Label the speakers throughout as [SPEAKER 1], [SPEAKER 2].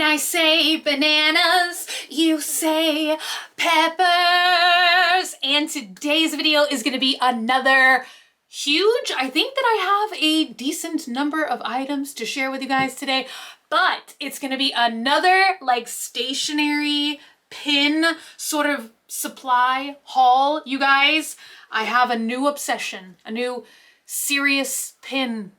[SPEAKER 1] I say bananas, you say peppers. And today's video is gonna be another huge, I think that I have a decent number of items to share with you guys today, but it's gonna be another like stationery pin sort of supply haul, you guys. I have a new obsession, a new serious pin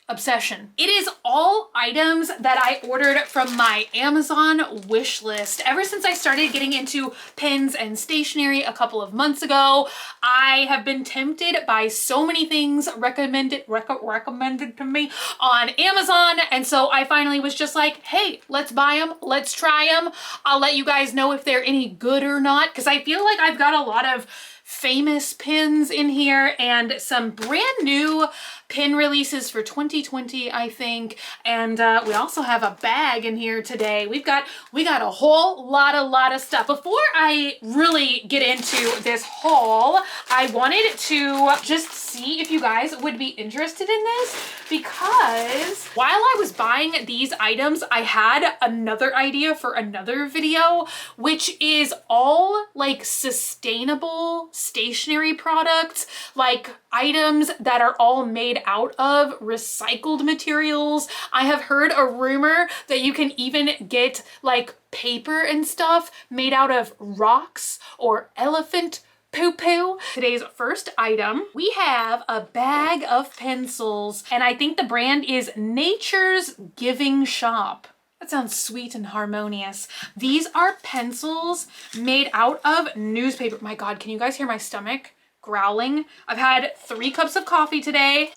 [SPEAKER 1] obsession. It is all items that I ordered from my Amazon wish list. Ever since I started getting into pins and stationery a couple of months ago, I have been tempted by so many things recommended to me on Amazon. And so I finally was just like, hey, let's buy them. Let's try them. I'll let you guys know if they're any good or not, because I feel like I've got a lot of famous pins in here and some brand new pin releases for 2020, I think. And we also have a bag in here today. We got a whole lot of stuff. Before I really get into this haul, I wanted to just see if you guys would be interested in this, because while I was buying these items, I had another idea for another video, which is all like sustainable stationery products, like items that are all made out of recycled materials. I have heard a rumor that you can even get like paper and stuff made out of rocks or elephant poo-poo. Today's first item, we have a bag of pencils, and I think the brand is Nature's Giving Shop. That sounds sweet and harmonious. These are pencils made out of newspaper. My God, can you guys hear my stomach growling? I've had 3 cups of coffee today.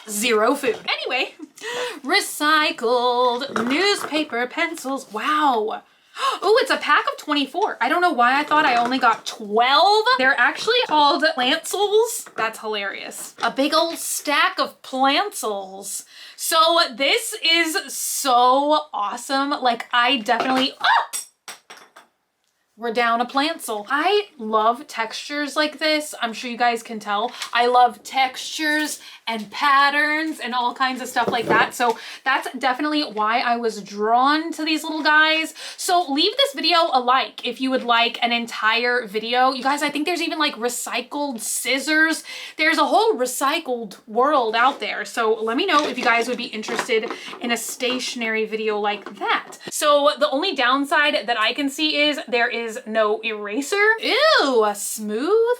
[SPEAKER 1] Zero food. Anyway, recycled newspaper pencils. Wow. Oh, it's a pack of 24. I don't know why I thought I only got 12. They're actually called plantcels. That's hilarious. A big old stack of plantcels. So this is so awesome. Like, I definitely, we're down a plantcel. I love textures like this. I'm sure you guys can tell. I love textures and patterns and all kinds of stuff like that. So that's definitely why I was drawn to these little guys. So leave this video a like if you would like an entire video. You guys, I think there's even like recycled scissors. There's a whole recycled world out there. So let me know if you guys would be interested in a stationery video like that. So the only downside that I can see is there is no eraser. Ew, a smooth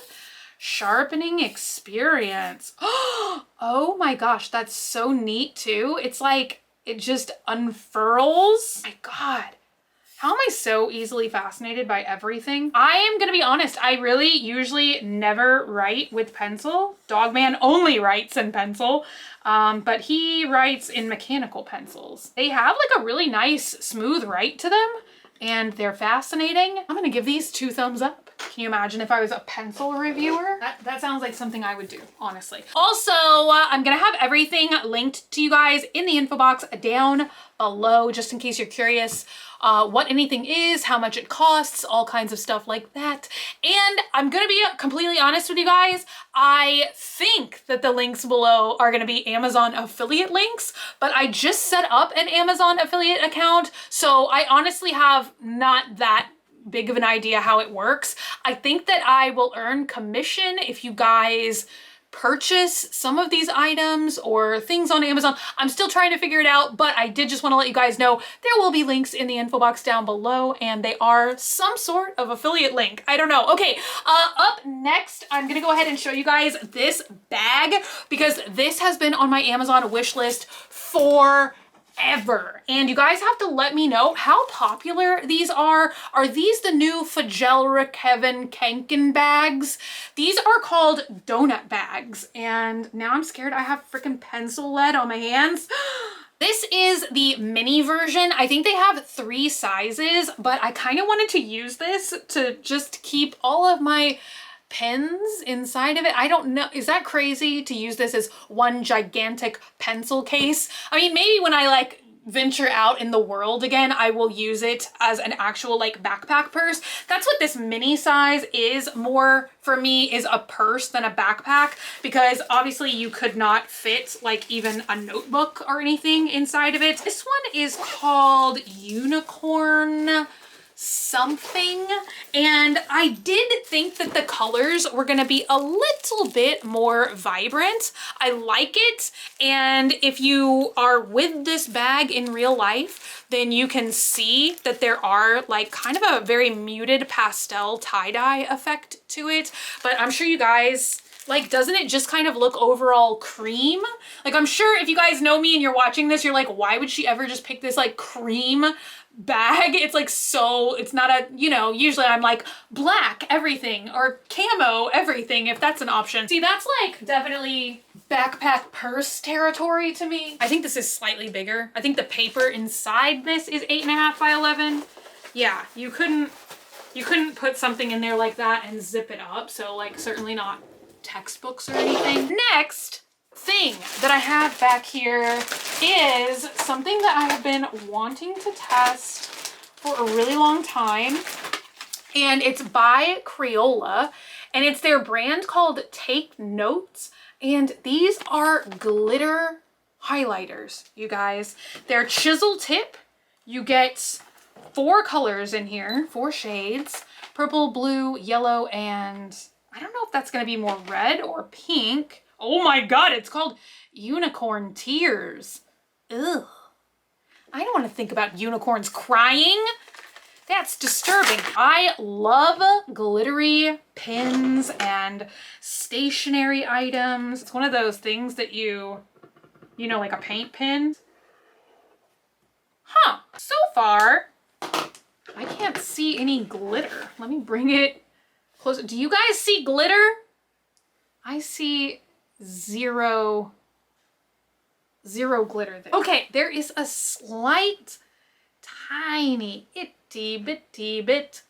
[SPEAKER 1] sharpening experience. Oh my gosh, that's so neat too. It's like, it just unfurls. My God, how am I so easily fascinated by everything? I am gonna be honest, I really usually never write with pencil. Dogman only writes in pencil, but he writes in mechanical pencils. They have like a really nice smooth write to them, and they're fascinating. I'm gonna give these 2 thumbs up. Can you imagine if I was a pencil reviewer? That sounds like something I would do, honestly. Also, I'm gonna have everything linked to you guys in the info box down below, just in case you're curious what anything is, how much it costs, all kinds of stuff like that. And I'm gonna be completely honest with you guys, I think that the links below are gonna be Amazon affiliate links, but I just set up an Amazon affiliate account, so I honestly have not that big of an idea how it works. I think that I will earn commission if you guys purchase some of these items or things on Amazon. I'm still trying to figure it out, but I did just want to let you guys know there will be links in the info box down below, and they are some sort of affiliate link. I don't know. Okay, up next, I'm gonna go ahead and show you guys this bag, because this has been on my Amazon wish list for ever. And you guys have to let me know how popular these are. Are these the new Fajelra Kevin Kanken bags? These are called donut bags. And now I'm scared I have freaking pencil lead on my hands. This is the mini version. I think they have 3 sizes, but I kind of wanted to use this to just keep all of my pens inside of it. I don't know. Is that crazy to use this as one gigantic pencil case? I mean, maybe when I like venture out in the world again, I will use it as an actual like backpack purse. That's what this mini size is more for me, is a purse than a backpack, because obviously you could not fit like even a notebook or anything inside of it. This one is called Unicorn something, and I did think that the colors were gonna be a little bit more vibrant. I like it, and if you are with this bag in real life, then you can see that there are like kind of a very muted pastel tie-dye effect to it, but I'm sure you guys, like, doesn't it just kind of look overall cream? Like, I'm sure if you guys know me and you're watching this, you're like, why would she ever just pick this like cream bag? It's like, so it's not a, you know, usually I'm like black everything or camo everything if that's an option. See, that's like definitely backpack purse territory to me. I think this is slightly bigger. I think the paper inside this is 8.5 by 11. Yeah, you couldn't put something in there like that and zip it up. So like certainly not textbooks or anything. Next thing that I have back here is something that I have been wanting to test for a really long time, and it's by Crayola, and it's their brand called Take Notes, and these are glitter highlighters, you guys. They're chisel tip. You get 4 colors in here, 4 shades: purple, blue, yellow, and I don't know if that's gonna be more red or pink. Oh my God, it's called Unicorn Tears. Ugh. I don't want to think about unicorns crying. That's disturbing. I love glittery pins and stationery items. It's one of those things that you know, like a paint pen. Huh. So far, I can't see any glitter. Let me bring it closer. Do you guys see glitter? I see zero glitter there. Okay, there is a slight, tiny, itty bitty bit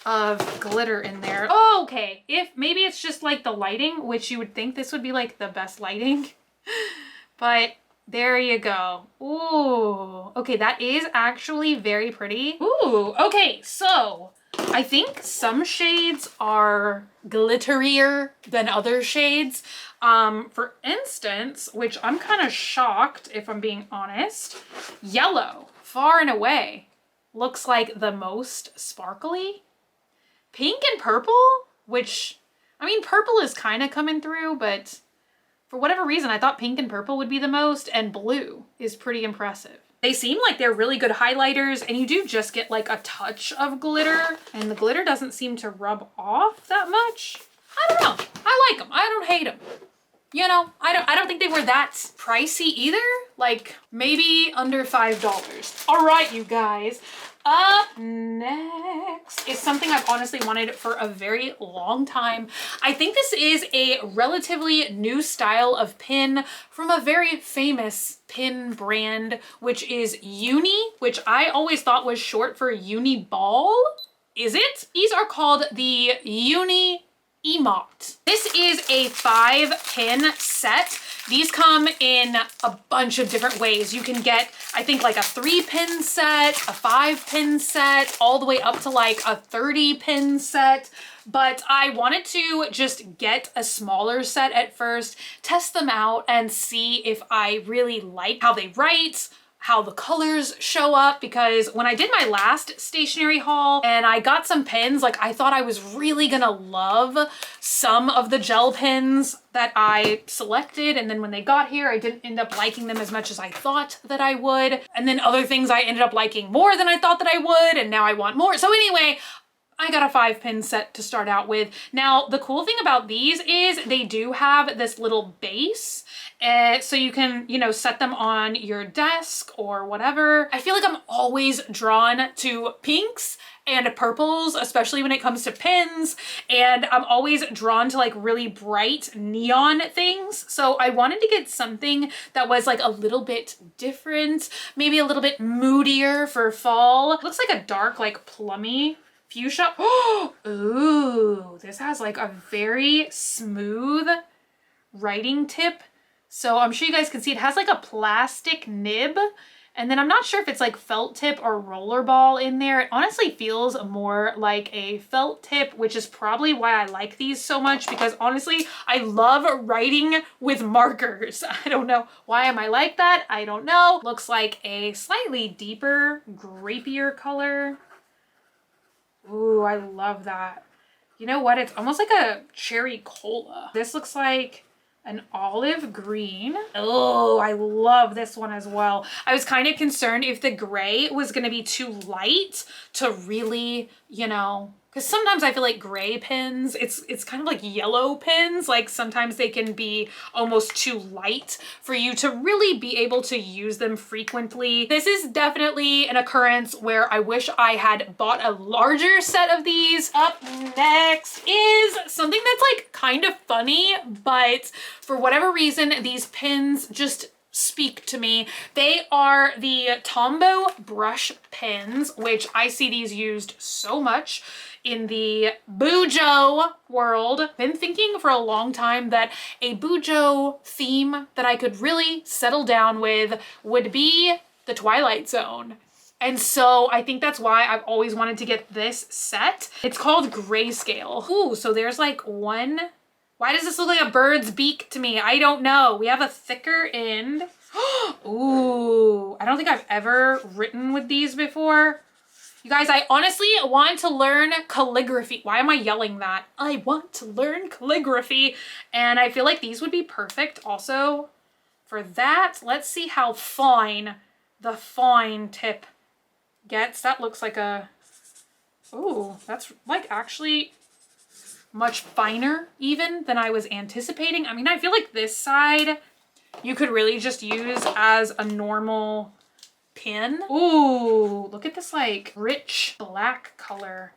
[SPEAKER 1] of glitter in there. Oh, okay, if maybe it's just like the lighting, which you would think this would be like the best lighting, but there you go. Ooh, okay, that is actually very pretty. Ooh, okay, so I think some shades are glitterier than other shades. For instance, which I'm kind of shocked if I'm being honest, yellow, far and away, looks like the most sparkly. Pink and purple, which, I mean, purple is kind of coming through, but for whatever reason, I thought pink and purple would be the most, and blue is pretty impressive. They seem like they're really good highlighters, and you do just get like a touch of glitter, and the glitter doesn't seem to rub off that much. I don't know. I like them. I don't hate them. You know, I don't think they were that pricey either. Like maybe under $5. All right, you guys. Up next is something I've honestly wanted for a very long time. I think this is a relatively new style of pin from a very famous pin brand, which is Uni, which I always thought was short for Uni Ball. Is it? These are called the Uni Emote. This is a 5-pin set. These come in a bunch of different ways. You can get, I think, like a 3-pin set, a 5-pin set, all the way up to like a 30-pin set. But I wanted to just get a smaller set at first, test them out, and see if I really like how they write, how the colors show up, because when I did my last stationery haul and I got some pens, like I thought I was really gonna love some of the gel pens that I selected, and then when they got here I didn't end up liking them as much as I thought that I would, and then other things I ended up liking more than I thought that I would, and now I want more. So anyway, I got a 5-pin set to start out with. Now, the cool thing about these is they do have this little base, so you can, you know, set them on your desk or whatever. I feel like I'm always drawn to pinks and purples, especially when it comes to pens, and I'm always drawn to like really bright neon things. So I wanted to get something that was like a little bit different, maybe a little bit moodier for fall. It looks like a dark, like plummy fuchsia. Ooh, this has like a very smooth writing tip. So I'm sure you guys can see it has like a plastic nib, And then I'm not sure if it's like felt tip or rollerball in there. It honestly feels more like a felt tip, which is probably why I like these so much, because honestly, I love writing with markers. I don't know. Why am I like that? I don't know. Looks like a slightly deeper, grapier color. Ooh, I love that. You know what? It's almost like a cherry cola. This looks like an olive green. Oh, I love this one as well. I was kind of concerned if the gray was going to be too light to really, you know, because sometimes I feel like gray pens, it's kind of like yellow pens. Like sometimes they can be almost too light for you to really be able to use them frequently. This is definitely an occurrence where I wish I had bought a larger set of these. Up next is something that's like kind of funny, but for whatever reason, these pens just speak to me. They are the Tombow brush pens, which I see these used so much in the Bujo world. Been thinking for a long time that a Bujo theme that I could really settle down with would be the Twilight Zone. And so I think that's why I've always wanted to get this set. It's called Grayscale. Ooh, so there's like one. Why does this look like a bird's beak to me? I don't know. We have a thicker end. Ooh, I don't think I've ever written with these before. You guys, I honestly want to learn calligraphy. Why am I yelling that? I want to learn calligraphy. And I feel like these would be perfect also for that. Let's see how fine the fine tip gets. That looks like a, ooh, that's like actually much finer even than I was anticipating. I mean, I feel like this side you could really just use as a normal pen. Ooh, look at this like rich black color.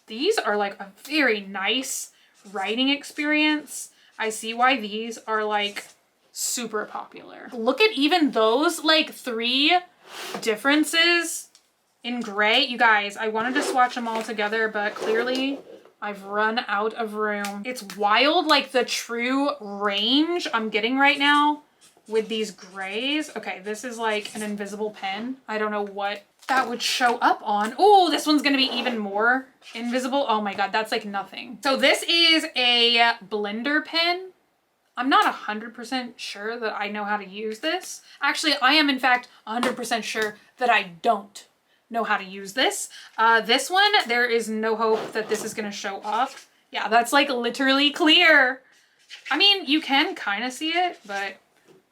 [SPEAKER 1] These are like a very nice writing experience. I see why these are like super popular. Look at even those like 3 differences in gray. You guys, I wanted to swatch them all together, but clearly I've run out of room. It's wild, like the true range I'm getting right now with these grays. Okay, this is like an invisible pen. I don't know what that would show up on. Oh, this one's gonna be even more invisible. Oh my God, that's like nothing. So this is a blender pen. I'm not 100% sure that I know how to use this. Actually, I am in fact 100% sure that I don't know how to use this. This one, there is no hope that this is gonna show up. Yeah, that's like literally clear. I mean, you can kind of see it, but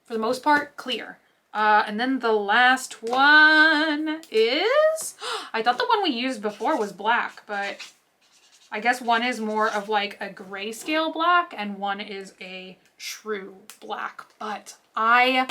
[SPEAKER 1] for the most part, clear. And then the last one is, I thought the one we used before was black, but I guess one is more of like a grayscale black and one is a true black, but I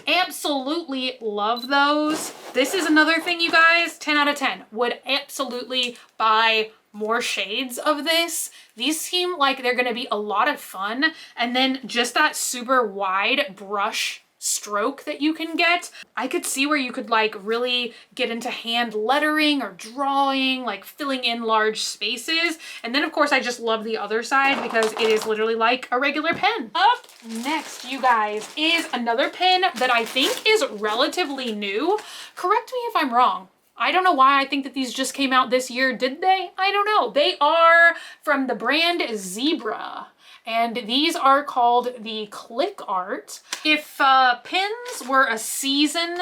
[SPEAKER 1] absolutely love those. This is another thing, you guys, 10 out of 10. Would absolutely buy more shades of this. These seem like they're gonna be a lot of fun. And then just that super wide brush stroke that you can get. I could see where you could like really get into hand lettering or drawing, like filling in large spaces. And then of course I just love the other side because it is literally like a regular pen. Up next, you guys, is another pen that I think is relatively new. Correct me if I'm wrong. I don't know why I think that these just came out this year. Did they? I don't know. They are from the brand Zebra. And these are called the Click Art. If pens were a season,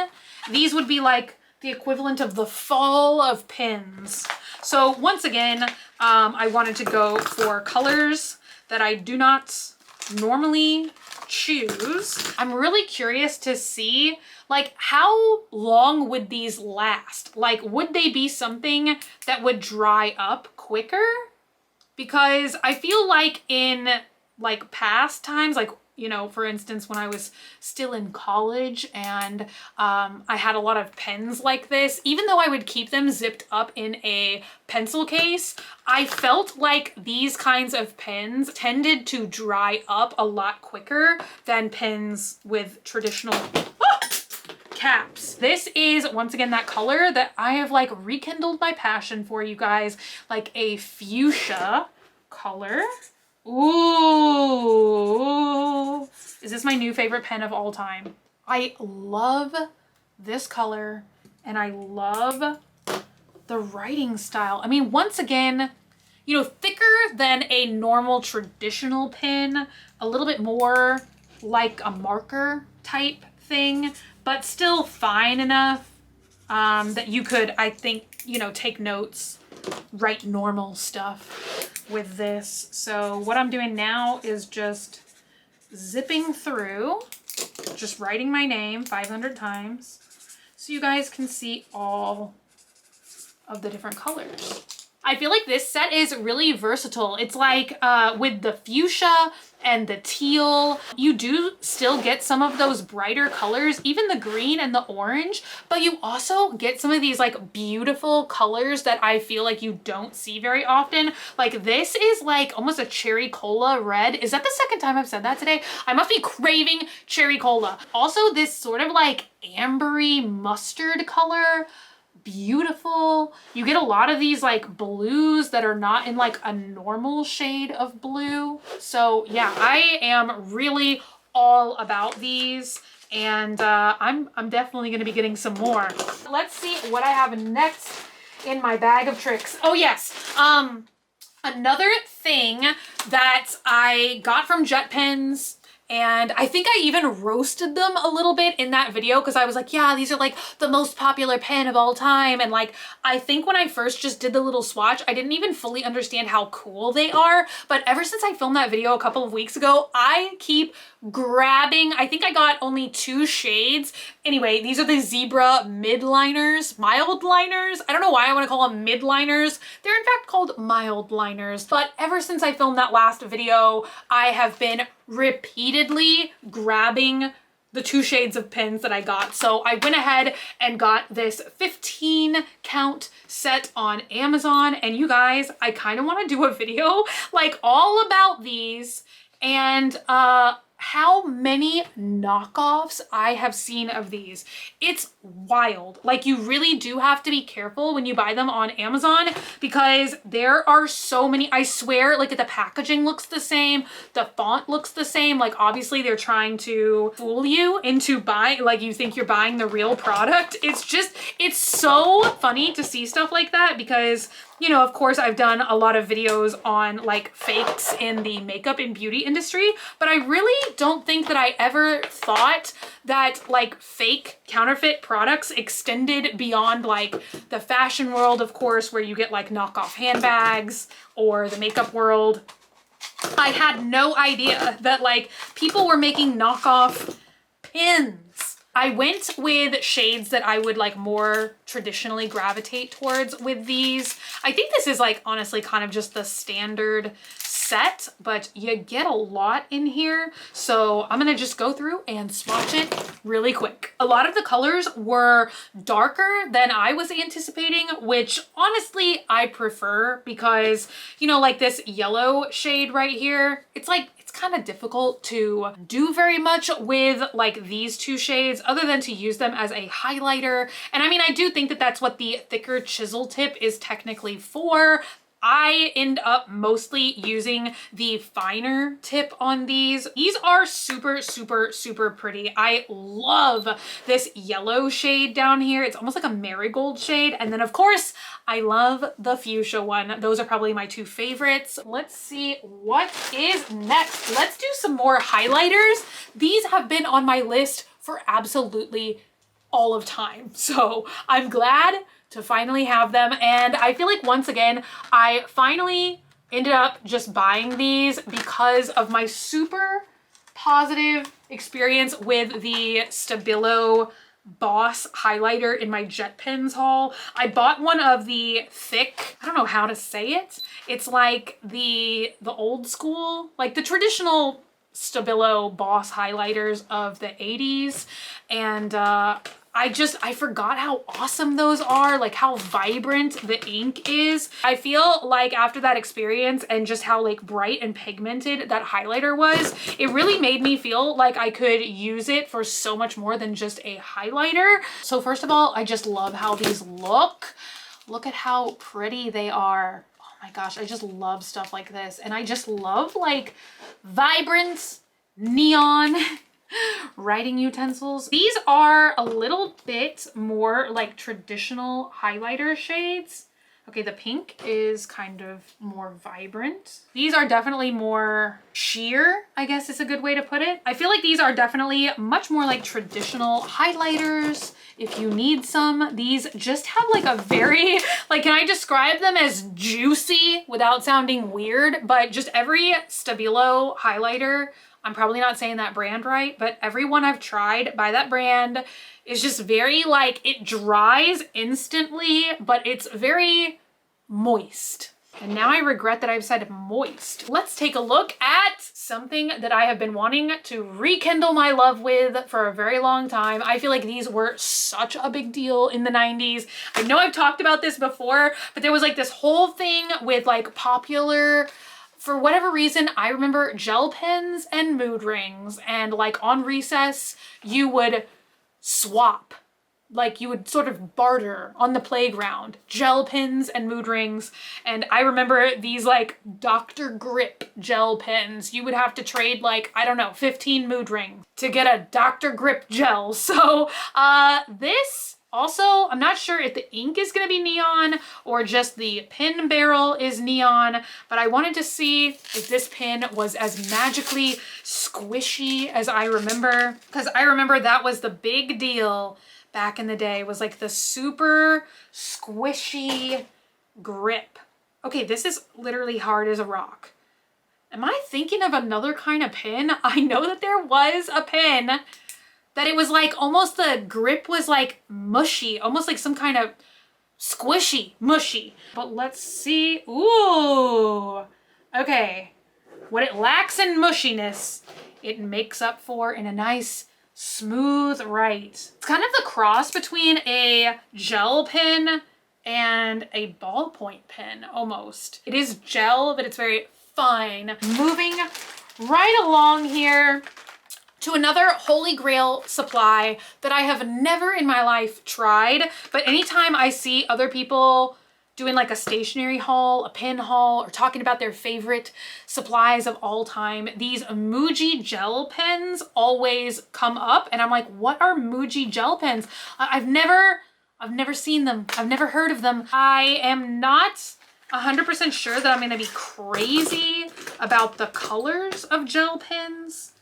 [SPEAKER 1] these would be like the equivalent of the fall of pens. So once again, I wanted to go for colors that I do not normally choose. I'm really curious to see like how long would these last? Like would they be something that would dry up quicker? Because I feel like in like past times, like, you know, for instance, when I was still in college and I had a lot of pens like this, even though I would keep them zipped up in a pencil case, I felt like these kinds of pens tended to dry up a lot quicker than pens with traditional caps. This is once again that color that I have like rekindled my passion for, you guys, like a fuchsia color. Ooh, is this my new favorite pen of all time? I love this color, and I love the writing style. I mean, once again, you know, thicker than a normal traditional pen, a little bit more like a marker type thing, but still fine enough that you could, I think, you know, take notes, write normal stuff with this. So what I'm doing now is just zipping through, just writing my name 500 times so you guys can see all of the different colors. I feel like this set is really versatile. It's like with the fuchsia and the teal, you do still get some of those brighter colors, even the green and the orange, but you also get some of these like beautiful colors that I feel like you don't see very often. Like this is like almost a cherry cola red. Is that the second time I've said that today? I must be craving cherry cola. Also this sort of like ambery mustard color. Beautiful. You get a lot of these like blues that are not in like a normal shade of blue. So yeah, I am really all about these, and I'm definitely going to be getting some more. Let's see what I have next in my bag of tricks. Oh yes, another thing that I got from Jet Pens, and I think I even roasted them a little bit in that video because I was like, yeah, these are like the most popular pen of all time. And like, I think when I first just did the little swatch, I didn't even fully understand how cool they are. But ever since I filmed that video a couple of weeks ago, I keep grabbing. I think I got only 2 shades. Anyway, these are the Zebra Mildliners, Mildliners. I don't know why I want to call them Mildliners. They're in fact called Mildliners. But ever since I filmed that last video, I have been repeatedly grabbing the 2 shades of pens that I got. So I went ahead and got this 15 count set on Amazon. And you guys, I kind of want to do a video like all about these and how many knockoffs I have seen of these. It's wild. Like you really do have to be careful when you buy them on Amazon because there are so many. I swear, like the packaging looks the same, the font looks the same. Like obviously they're trying to fool you into buying, like you think you're buying the real product. It's so funny to see stuff like that because, you know, of course I've done a lot of videos on like fakes in the makeup and beauty industry, but I really don't think that I ever thought that like fake counterfeit products extended beyond like the fashion world, of course, where you get like knockoff handbags, or the makeup world. I had no idea that like people were making knockoff pins. I went with shades that I would like more traditionally gravitate towards with these. I think this is like honestly kind of just the standard set, but you get a lot in here. So I'm gonna just go through and swatch it really quick. A lot of the colors were darker than I was anticipating, which honestly I prefer because, you know, like this yellow shade right here, it's like, it's kind of difficult to do very much with like these 2 shades other than to use them as a highlighter. And I mean, I do think that that's what the thicker chisel tip is technically for. I end up mostly using the finer tip on these. These are super, super, super pretty. I love this yellow shade down here. It's almost like a marigold shade. And then of course, I love the fuchsia one. Those are probably my 2 favorites. Let's see what is next. Let's do some more highlighters. These have been on my list for absolutely all of time. So I'm glad to finally have them. And I feel like once again, I finally ended up just buying these because of my super positive experience with the Stabilo Boss highlighter in my Jet Pens haul. I bought one of the thick, I don't know how to say it. It's like the old school, like the traditional Stabilo Boss highlighters of the 80s. And I forgot how awesome those are, like how vibrant the ink is. I feel like after that experience and just how like bright and pigmented that highlighter was, it really made me feel like I could use it for so much more than just a highlighter. So first of all, I just love how these look. Look at how pretty they are. Oh my gosh, I just love stuff like this. And I just love like vibrant neon Writing utensils. These are a little bit more like traditional highlighter shades. Okay, the pink is kind of more vibrant. These are definitely more sheer, I guess is a good way to put it. I feel like these are definitely much more like traditional highlighters. If you need some, these just have like a very, like, can I describe them as juicy without sounding weird? But just every Stabilo highlighter, I'm probably not saying that brand right, but every one I've tried by that brand is just very like, it dries instantly, but it's very moist. And now I regret that I've said moist. Let's take a look at something that I have been wanting to rekindle my love with for a very long time. I feel like these were such a big deal in the 90s. I know I've talked about this before, but there was like this whole thing with like popular, for whatever reason, I remember gel pens and mood rings, and like on recess, you would swap. Like you would sort of barter on the playground, gel pens and mood rings. And I remember these like Dr. Grip gel pens. You would have to trade like, I don't know, 15 mood rings to get a Dr. Grip gel. So this also, I'm not sure if the ink is gonna be neon or just the pen barrel is neon, but I wanted to see if this pen was as magically squishy as I remember, because I remember that was the big deal back in the day, was like the super squishy grip. Okay, this is literally hard as a rock. Am I thinking of another kind of pen? I know that there was a pen that it was like almost the grip was like mushy, almost like some kind of squishy, mushy. But let's see. Ooh, okay. What it lacks in mushiness, it makes up for in a nice smooth write. It's kind of the cross between a gel pen and a ballpoint pen almost. It is gel, but it's very fine. Moving right along here to another holy grail supply that I have never in my life tried, but anytime I see other people doing like a stationery haul, a pen haul, or talking about their favorite supplies of all time, these Emoji Gel Pens always come up, and I'm like, what are Emoji Gel Pens? I've never seen them. I've never heard of them. I am not 100% sure that I'm gonna be crazy about the colors of gel pens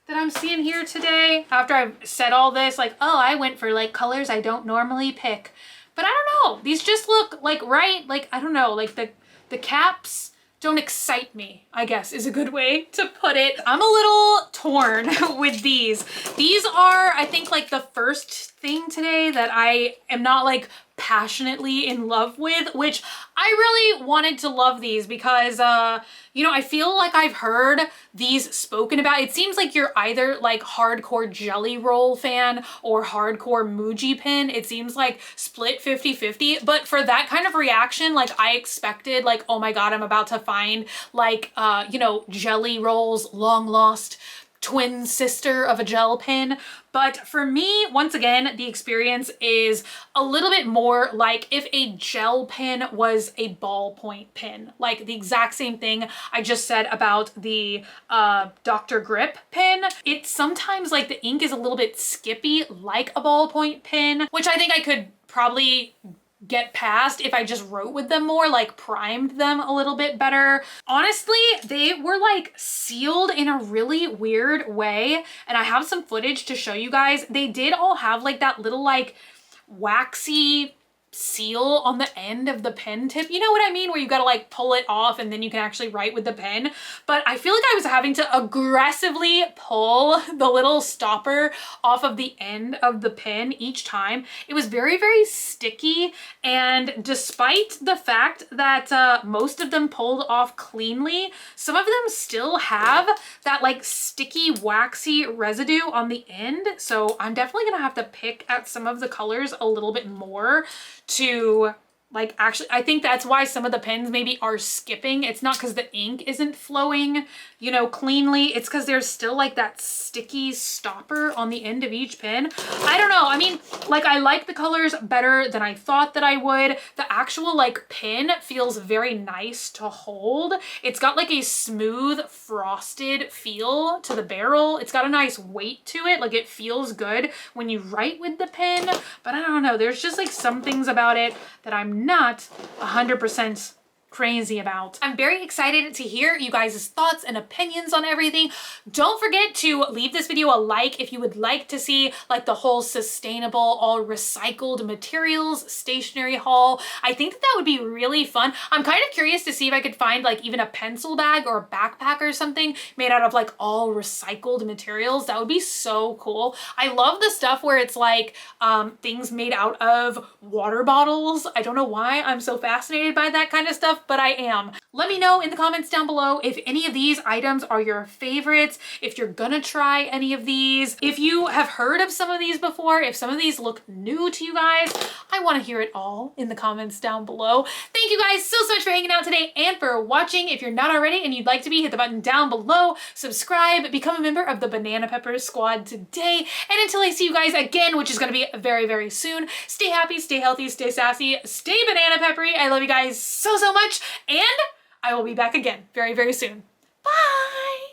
[SPEAKER 1] that I'm seeing here today. After I've said all this, like, oh, I went for like colors I don't normally pick. But I don't know, these just look like, right? Like, I don't know, like the caps don't excite me, I guess is a good way to put it. I'm a little torn with these. These are, I think, like the first thing today that I am not like passionately in love with, which I really wanted to love these because, you know, I feel like I've heard these spoken about. It seems like you're either like hardcore Jelly Roll fan or hardcore Muji pen. It seems like split 50-50, but for that kind of reaction, like I expected like, oh my God, I'm about to find like, you know, Jelly Roll's long lost twin sister of a gel pen. But for me, once again, the experience is a little bit more like if a gel pen was a ballpoint pen, like the exact same thing I just said about the Dr. Grip pen. It's sometimes like the ink is a little bit skippy like a ballpoint pen, which I think I could probably get past if I just wrote with them more, like primed them a little bit better. Honestly, they were like sealed in a really weird way, and I have some footage to show you guys. They did all have like that little like waxy seal on the end of the pen tip. You know what I mean? Where you gotta like pull it off and then you can actually write with the pen. But I feel like I was having to aggressively pull the little stopper off of the end of the pen each time. It was very, very sticky. And despite the fact that most of them pulled off cleanly, some of them still have that like sticky, waxy residue on the end. So I'm definitely gonna have to pick at some of the colors a little bit more to Like actually, I think that's why some of the pens maybe are skipping. It's not because the ink isn't flowing, you know, cleanly. It's because there's still like that sticky stopper on the end of each pen. I don't know. I mean, like I like the colors better than I thought that I would. The actual like pen feels very nice to hold. It's got like a smooth frosted feel to the barrel. It's got a nice weight to it. Like it feels good when you write with the pen, but I don't know. There's just like some things about it that I'm not 100% crazy about. I'm very excited to hear you guys' thoughts and opinions on everything. Don't forget to leave this video a like if you would like to see like the whole sustainable, all recycled materials stationery haul. I think that would be really fun. I'm kind of curious to see if I could find like even a pencil bag or a backpack or something made out of like all recycled materials. That would be so cool. I love the stuff where it's like things made out of water bottles. I don't know why I'm so fascinated by that kind of stuff, but I am. Let me know in the comments down below if any of these items are your favorites, if you're gonna try any of these, if you have heard of some of these before, if some of these look new to you guys. I want to hear it all in the comments down below. Thank you guys so much for hanging out today and for watching. If you're not already and you'd like to be, hit the button down below, subscribe, become a member of the Banana Peppers squad today. And until I see you guys again, which is going to be very, very soon, stay happy, stay healthy, stay sassy, stay banana peppery. I love you guys so much, and I will be back again very, very soon. Bye!